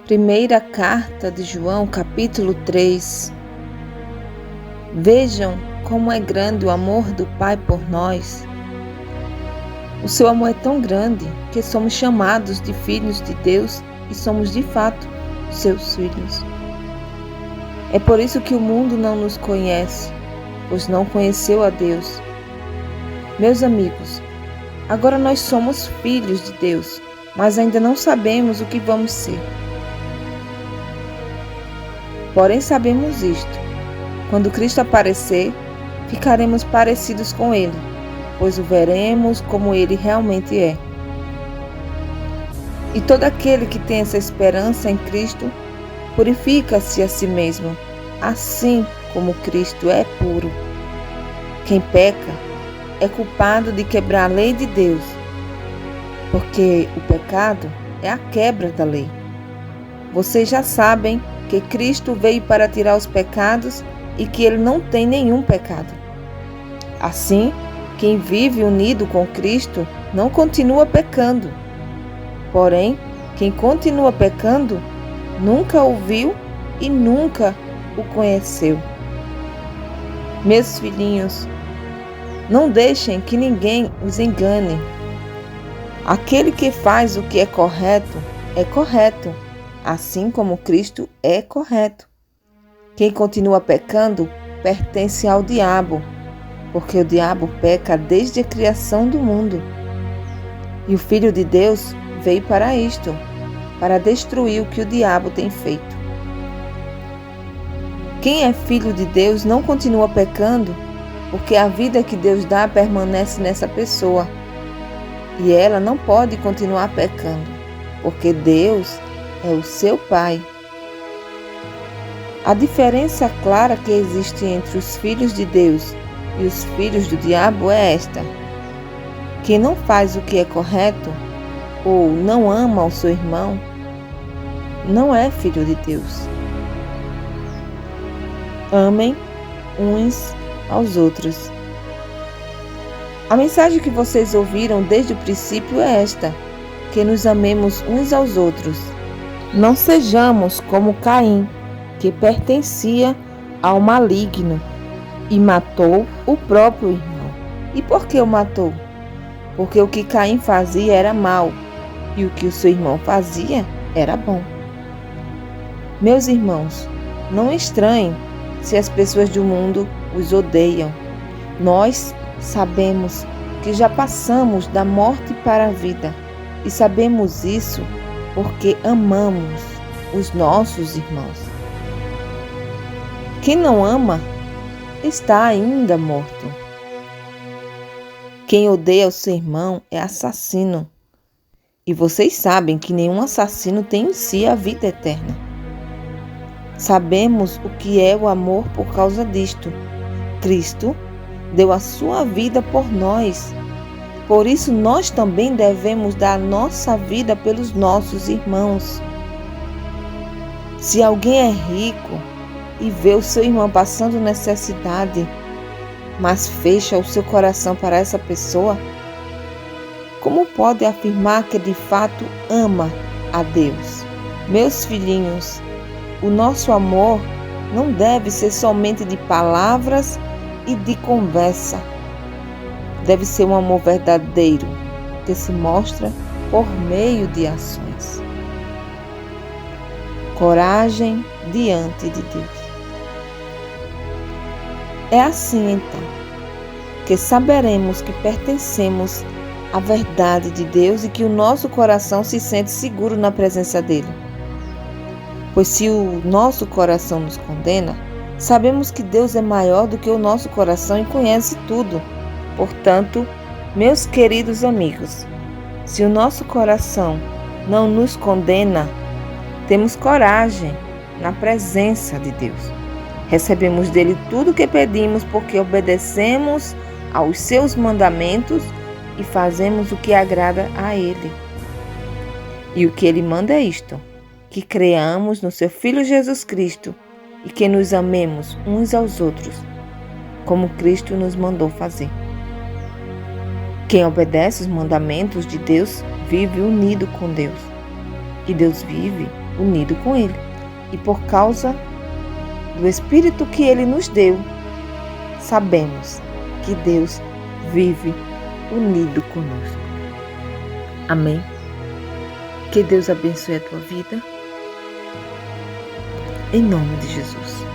Primeira carta de João, capítulo 3. Vejam como é grande o amor do Pai por nós. O seu amor é tão grande que somos chamados de filhos de Deus e somos de fato seus filhos. É por isso que o mundo não nos conhece, pois não conheceu a Deus. Meus amigos, agora nós somos filhos de Deus, mas ainda não sabemos o que vamos ser. Porém sabemos isto: quando Cristo aparecer, ficaremos parecidos com Ele, pois o veremos como Ele realmente é. E todo aquele que tem essa esperança em Cristo, purifica-se a si mesmo, assim como Cristo é puro. Quem peca é culpado de quebrar a lei de Deus, porque o pecado é a quebra da lei. Vocês já sabem que Cristo veio para tirar os pecados e que Ele não tem nenhum pecado. Assim, quem vive unido com Cristo não continua pecando. Porém, quem continua pecando nunca o viu e nunca o conheceu. Meus filhinhos, não deixem que ninguém os engane. Aquele que faz o que é correto, assim como Cristo é correto. Quem continua pecando pertence ao diabo, porque o diabo peca desde a criação do mundo. E o Filho de Deus veio para isto, para destruir o que o diabo tem feito. Quem é filho de Deus não continua pecando, porque a vida que Deus dá permanece nessa pessoa. E ela não pode continuar pecando, porque Deus é o seu Pai. A diferença clara que existe entre os filhos de Deus e os filhos do diabo é esta: quem não faz o que é correto ou não ama o seu irmão, não é filho de Deus. Amem uns aos outros. A mensagem que vocês ouviram desde o princípio é esta: que nos amemos uns aos outros. Não sejamos como Caim, que pertencia ao maligno e matou o próprio irmão. E por que o matou? Porque o que Caim fazia era mal e o que o seu irmão fazia era bom. Meus irmãos, não estranhem se as pessoas do mundo os odeiam. Nós sabemos que já passamos da morte para a vida e sabemos isso porque amamos os nossos irmãos. Quem não ama está ainda morto. Quem odeia o seu irmão é assassino. E vocês sabem que nenhum assassino tem em si a vida eterna. Sabemos o que é o amor por causa disto. Cristo deu a sua vida por nós. Por isso nós também devemos dar a nossa vida pelos nossos irmãos. Se alguém é rico e vê o seu irmão passando necessidade, mas fecha o seu coração para essa pessoa, como pode afirmar que de fato ama a Deus? Meus filhinhos, o nosso amor não deve ser somente de palavras e de conversa. Deve ser um amor verdadeiro, que se mostra por meio de ações. Coragem diante de Deus. É assim então que saberemos que pertencemos à verdade de Deus e que o nosso coração se sente seguro na presença dele. Pois se o nosso coração nos condena, sabemos que Deus é maior do que o nosso coração e conhece tudo. Portanto, meus queridos amigos, se o nosso coração não nos condena, temos coragem na presença de Deus. Recebemos dele tudo o que pedimos porque obedecemos aos seus mandamentos e fazemos o que agrada a ele. E o que ele manda é isto: que creamos no seu Filho Jesus Cristo e que nos amemos uns aos outros, como Cristo nos mandou fazer. Quem obedece os mandamentos de Deus vive unido com Deus. E Deus vive unido com Ele. E por causa do Espírito que Ele nos deu, sabemos que Deus vive unido conosco. Amém? Que Deus abençoe a tua vida. Em nome de Jesus.